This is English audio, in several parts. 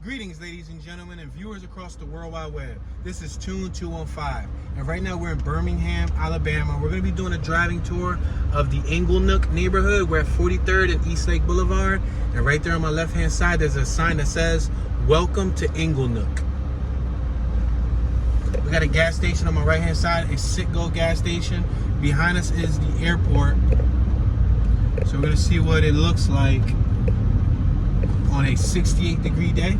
Greetings, ladies and gentlemen, and viewers across the World Wide Web. This is Tune 215, and right now we're in Birmingham, Alabama. We're going to be doing a driving tour of the Inglenook neighborhood. We're at 43rd and East Lake Boulevard, and right there on my left-hand side, there's a sign that says, "Welcome to Inglenook." We got a gas station on my right-hand side, a Citgo gas station. Behind us is the airport. So we're going to see what it looks like on a 68-degree day.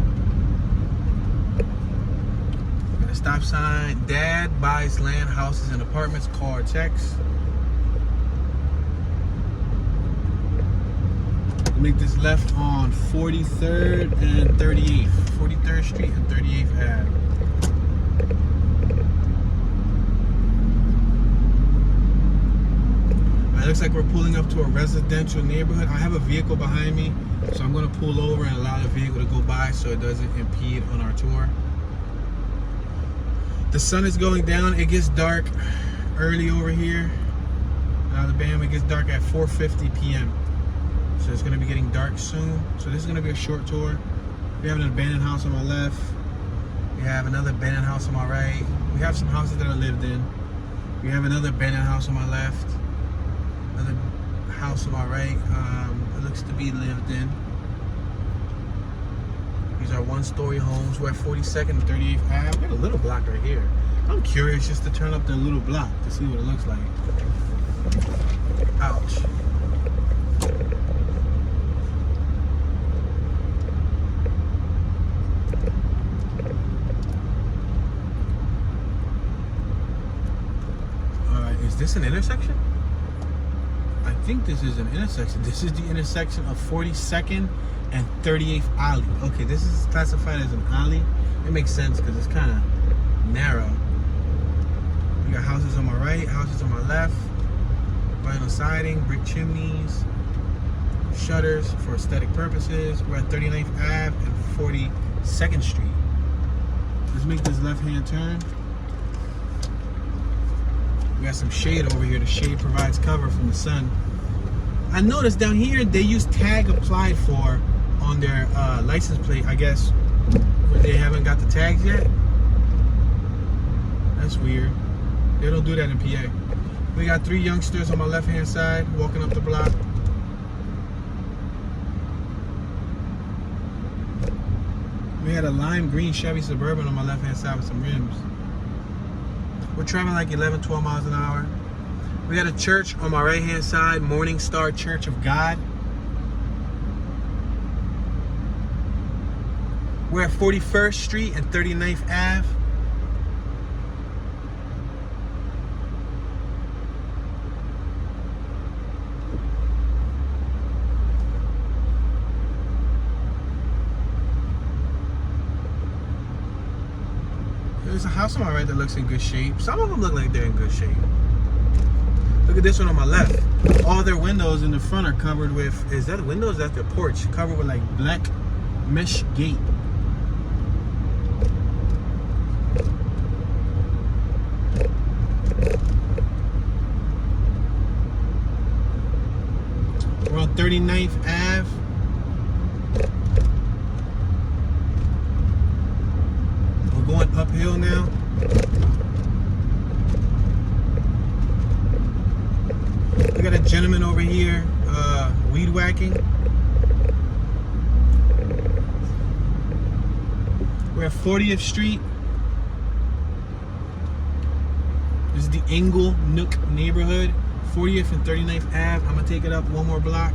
Got a stop sign. Dad buys land, houses, and apartments. Call or text. Make this left on 43rd and 38th. 43rd Street and 38th Ave. It looks like we're pulling up to a residential neighborhood. I have a vehicle behind me, so I'm going to pull over and allow the vehicle to go by so it doesn't impede on our tour. The sun is going down. It gets dark early over here in Alabama. It gets dark at 4:50 p.m. So it's going to be getting dark soon. So this is going to be a short tour. We have an abandoned house on my left. We have another abandoned house on my right. We have some houses that are lived in. We have another abandoned house on my left. Another house on my right. It looks to be lived in. These are one-story homes. We're at 42nd and 38th Ave. We got a little block right here. I'm curious just to turn up the little block to see what it looks like. Ouch. Alright, is this an intersection? I think this is an intersection. This is the intersection of 42nd and 38th Alley. Okay, this is classified as an alley. It makes sense because it's kind of narrow. We got houses on my right, houses on my left, vinyl siding, brick chimneys, shutters for aesthetic purposes. We're at 39th Ave and 42nd Street. Let's make this left-hand turn. We got some shade over here. The shade provides cover from the sun. I noticed down here they use tag applied for on their license plate, I guess, where they haven't got the tags yet. That's weird. They don't do that in PA. We got 3 youngsters on my left-hand side walking up the block. We had a lime green Chevy Suburban on my left-hand side with some rims. We're traveling like 11, 12 miles an hour. We got a church on my right-hand side, Morning Star Church of God. We're at 41st Street and 39th Ave. There's a house on my right that looks in good shape. Some of them look like they're in good shape. Look at this one on my left. All their windows in the front are covered with, is that windows? That's their porch. Covered with like black mesh gate. We're on 39th Ave. We're going uphill now. We got a gentleman over here weed whacking. We're at 40th Street. This is the Inglenook neighborhood. 40th and 39th Ave. I'm going to take it up one more block.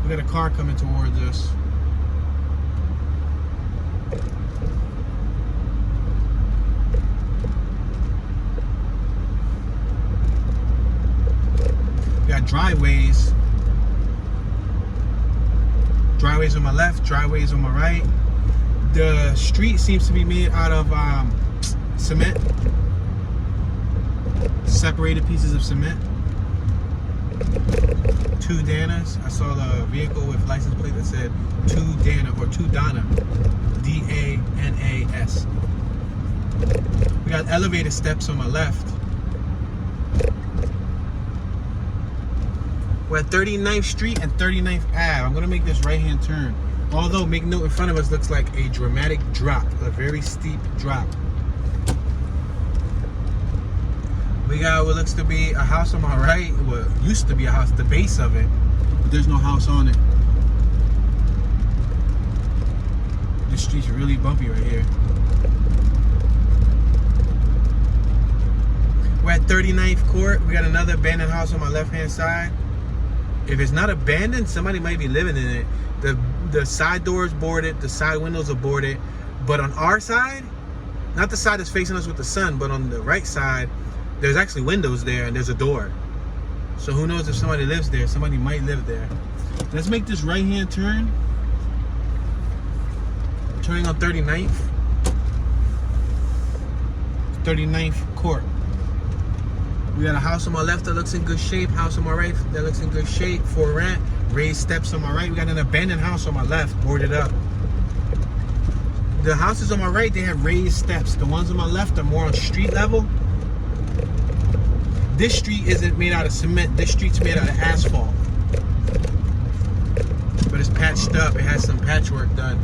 We got a car coming towards us. Got driveways. Driveways on my left, driveways on my right. The street seems to be made out of cement. Separated pieces of cement. 2 Danas. I saw the vehicle with license plate that said 2 Dana or 2 Donna. D-A-N-A-S. We got elevated steps on my left. We're at 39th Street and 39th Ave. I'm gonna make this right-hand turn. Although, make note, in front of us looks like a dramatic drop, a very steep drop. We got what looks to be a house on my right. What used to be a house, the base of it. But there's no house on it. This street's really bumpy right here. We're at 39th Court. We got another abandoned house on my left-hand side. If it's not abandoned, somebody might be living in it. The side door is boarded, the side windows are boarded. But on our side, not the side that's facing us with the sun, but on the right side, there's actually windows there and there's a door. So who knows if somebody lives there? Somebody might live there. Let's make this right-hand turn. Turning on 39th. 39th Court. We got a house on my left that looks in good shape. House on my right that looks in good shape for rent. Raised steps on my right. We got an abandoned house on my left, boarded up. The houses on my right, they have raised steps. The ones on my left are more on street level. This street isn't made out of cement. This street's made out of asphalt. But it's patched up. It has some patchwork done.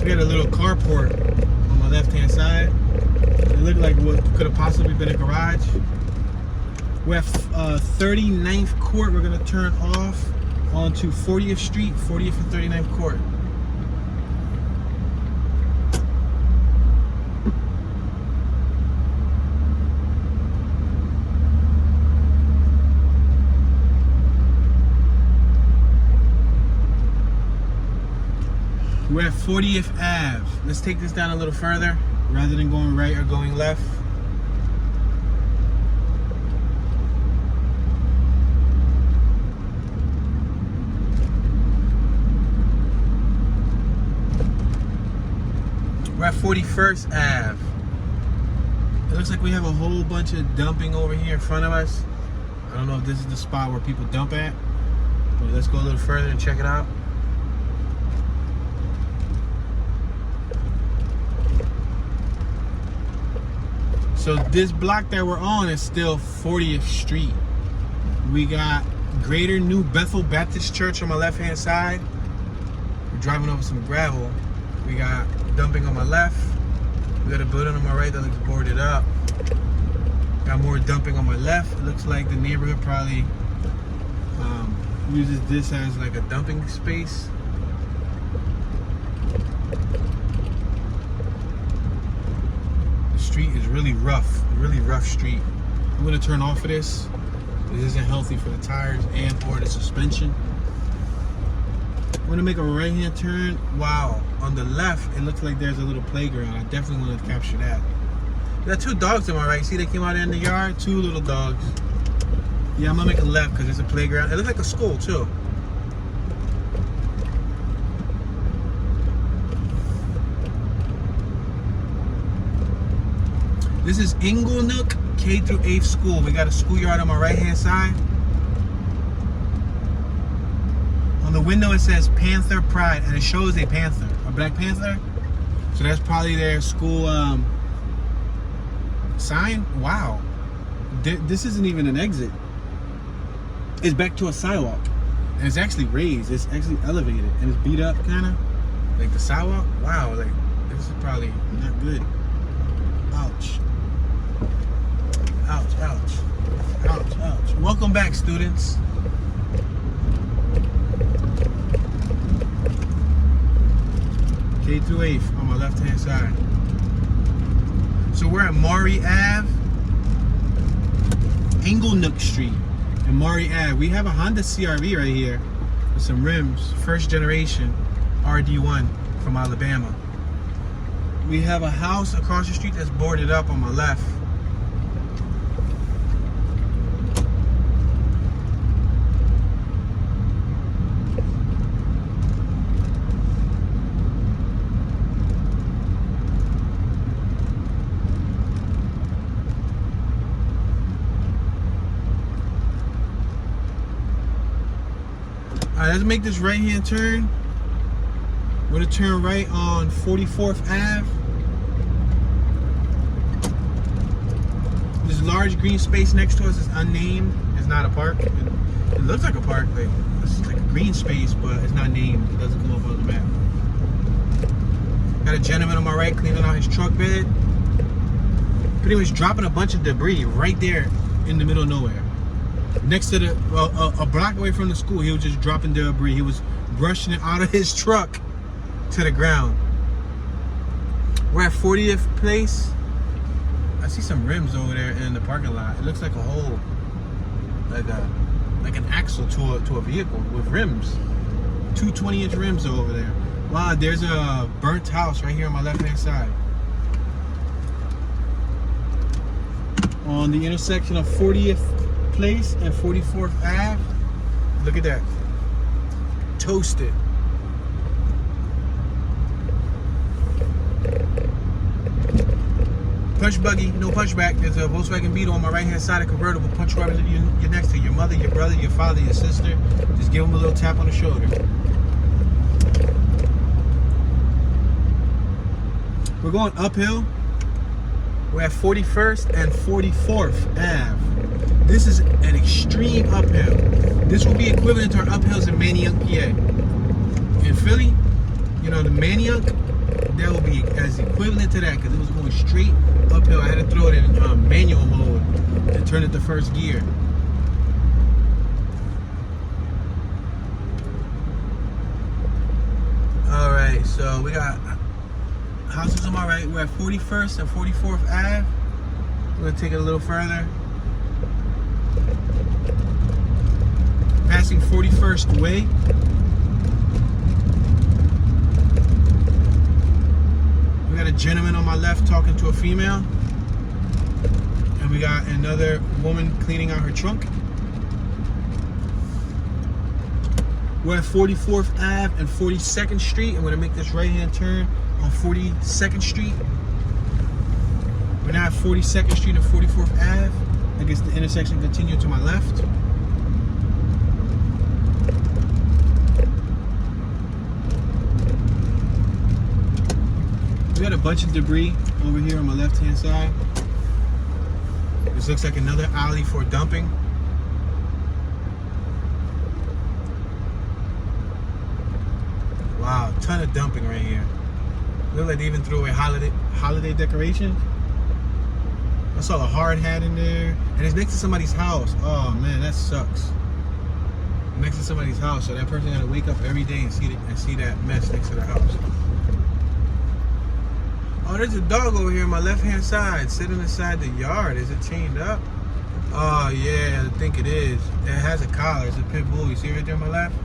We got a little carport on my left-hand side. It looked like what could have possibly been a garage. We're at 39th Court. We're going to turn off onto 40th Street, 40th and 39th Court. We're at 40th Ave. Let's take this down a little further rather than going right or going left. We're at 41st Ave. It looks like we have a whole bunch of dumping over here in front of us. I don't know if this is the spot where people dump at, but let's go a little further and check it out. So this block that we're on is still 40th Street. We got Greater New Bethel Baptist Church on my left-hand side. We're driving over some gravel. We got dumping on my left. We got a building on my right that looks boarded up. Got more dumping on my left. It looks like the neighborhood probably uses this as like a dumping space. Street is really rough street. I'm gonna turn off of this. This isn't healthy for the tires and or the suspension. I'm gonna make a right hand turn. Wow, on the left it looks like there's a little playground. I definitely want to capture that. There are two dogs on my right. See, they came out in the yard. Two little dogs. Yeah, I'm gonna make a left because there's a playground. It looks like a school too. This is Inglenook K through 8th School. We got a schoolyard on my right-hand side. On the window it says Panther Pride, and it shows a panther, a black panther. So that's probably their school sign. Wow. This isn't even an exit. It's back to a sidewalk. And it's actually raised. It's actually elevated. And it's beat up, kind of. Like the sidewalk. Wow. Like, this is probably not good. Ouch. Ouch, ouch, ouch, ouch. Welcome back, students. K through 8th on my left-hand side. So we're at Maury Ave, Inglenook Street, and Maury Ave. We have a Honda CRV right here with some rims, first generation RD1 from Alabama. We have a house across the street that's boarded up on my left. Alright, let's make this right-hand turn. We're gonna turn right on 44th Ave. large green space next to us is unnamed. It's not a park. It looks like a park, but it's like a green space, but it's not named. It doesn't come up on the map. Got a gentleman on my right cleaning out his truck bed. Pretty much dropping a bunch of debris right there in the middle of nowhere. Next to the, a block away from the school, he was just dropping debris. He was brushing it out of his truck to the ground. We're at 40th Place. I see some rims over there in the parking lot. It looks like a whole, like an axle to a vehicle with rims. Two 20-inch rims over there. Wow, there's a burnt house right here on my left-hand side. On the intersection of 40th Place and 44th Ave. Look at that. Toasted. Punch buggy, no punchback. There's a Volkswagen Beetle on my right hand side, a convertible. Punch whoever you're next to, your mother, your brother, your father, your sister. Just give them a little tap on the shoulder. We're going uphill. We're at 41st and 44th Ave. This is an extreme uphill. This will be equivalent to our uphills in Manayunk, PA. In Philly, you know, the Manayunk, that will be as equivalent to that because it was going straight uphill. I had to throw it in manual mode and turn it to first gear. Alright, so we got houses on my right. We're at 41st and 44th Ave. We're going to take it a little further. Passing 41st Way. We got a gentleman on my left talking to a female. And we got another woman cleaning out her trunk. We're at 44th Ave and 42nd Street. I'm going to make this right-hand turn on 42nd Street. We're now at 42nd Street and 44th Ave. I guess the intersection continued to my left. We got a bunch of debris over here on my left-hand side. This looks like another alley for dumping. Wow, ton of dumping right here. Look like they even threw away holiday decorations. I saw a hard hat in there, and it's next to somebody's house. Oh man, that sucks. Next to somebody's house, so that person got to wake up every day and see that mess next to their house. Oh, there's a dog over here on my left-hand side, sitting inside the yard. Is it chained up? Oh yeah, I think it is. It has a collar. It's a pit bull. You see right there on my left?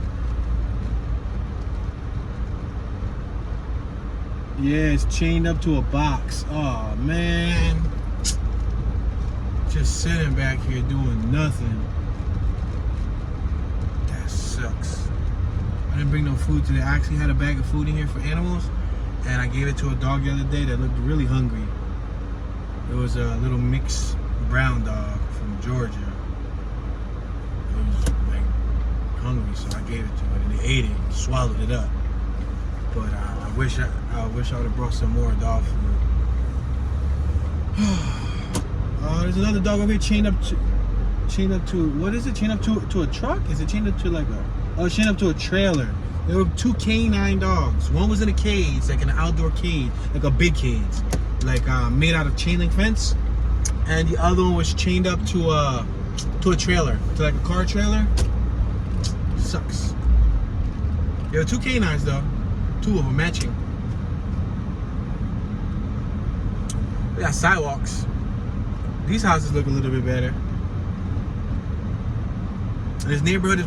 Yeah, it's chained up to a box. Oh man. Just sitting back here doing nothing. That sucks. I didn't bring no food today. I actually had a bag of food in here for animals, and I gave it to a dog the other day that looked really hungry. It was a little mixed brown dog from Georgia. It was like hungry, so I gave it to it, and it ate it, and swallowed it up. But I wish I would have brought some more dog food. There's another dog over here chained up to what is it? Chained up to a truck? Is it chained up to like it's chained up to a trailer. There were two canine dogs. One was in a cage, like an outdoor cage, like a big cage, like made out of chain link fence, and the other one was chained up to a trailer, to like a car trailer. Sucks. There were two canines though, two of them matching. We got sidewalks. These houses look a little bit better. This neighborhood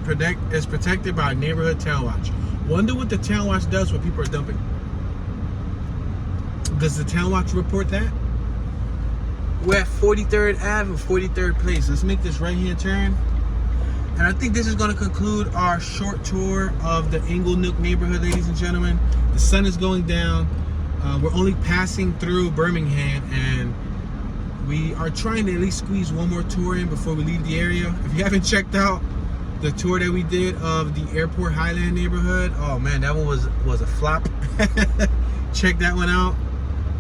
is protected by a neighborhood town watch. Wonder what the town watch does when people are dumping. Does the town watch report that? We're at 43rd Ave and 43rd Place. Let's make this right-hand turn. And I think this is going to conclude our short tour of the Inglenook neighborhood, ladies and gentlemen. The sun is going down. We're only passing through Birmingham, and we are trying to at least squeeze one more tour in before we leave the area. If you haven't checked out the tour that we did of the Airport Highland neighborhood, oh man, that one was a flop. Check that one out.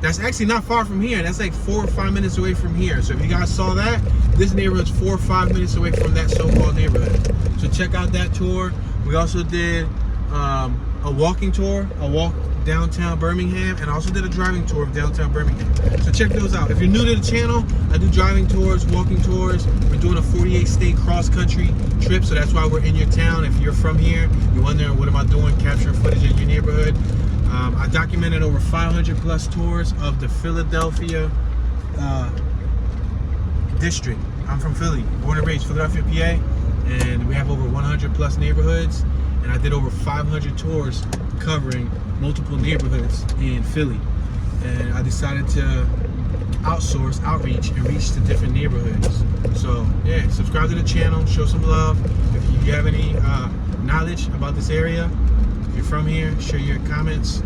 That's actually not far from here. That's like 4 or 5 minutes away from here. So if you guys saw that, this neighborhood's 4 or 5 minutes away from that so-called neighborhood. So check out that tour. We also did a walking tour, a walk downtown Birmingham, and also did a driving tour of downtown Birmingham. So check those out. If you're new to the channel, I do driving tours, walking tours. We're doing a 48-state cross-country trip, so that's why we're in your town. If you're from here, you're wondering, what am I doing capturing footage in your neighborhood? I documented over 500 plus tours of the Philadelphia district. I'm from Philly, born and raised, Philadelphia, PA, and we have over 100 plus neighborhoods, and I did over 500 tours covering multiple neighborhoods in Philly. And I decided to outreach and reach to different neighborhoods. So yeah, subscribe to the channel, show some love. If you have any knowledge about this area, if you're from here, share your comments.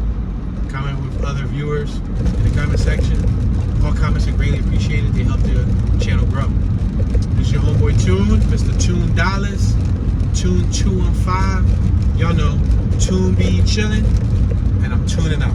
Comment with other viewers in the comment section. All comments are greatly appreciated. They help the channel grow. This is your homeboy Tune, Mr. Tune Dollars, Tune 215. Y'all know, Tune be chillin', and I'm tuning out.